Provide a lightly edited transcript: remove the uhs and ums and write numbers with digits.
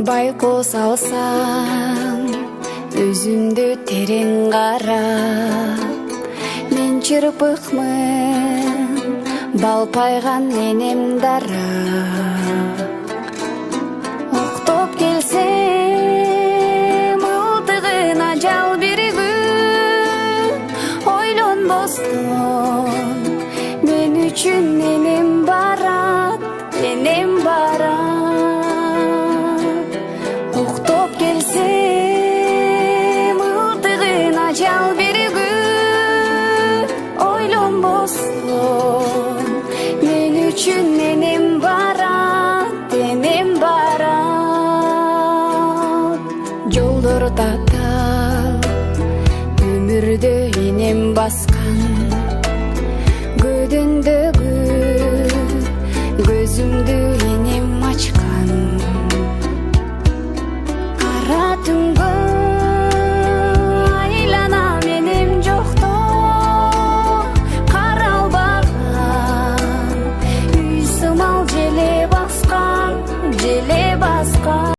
байкоо салсаң өзүңдү терең кара, мен чырпыкмын балпайган энем дара. Октоп келсем ылтыгын ажал бир күн, ойлонбостон мен үчүн энем барат, энем барат. Октоп келсем ылтыгын ажал бир күн, ойлонбостон мен үчүн энем барат, энем барат. Жолдор татаал, өмүрдө энем баскан, көдөндөгү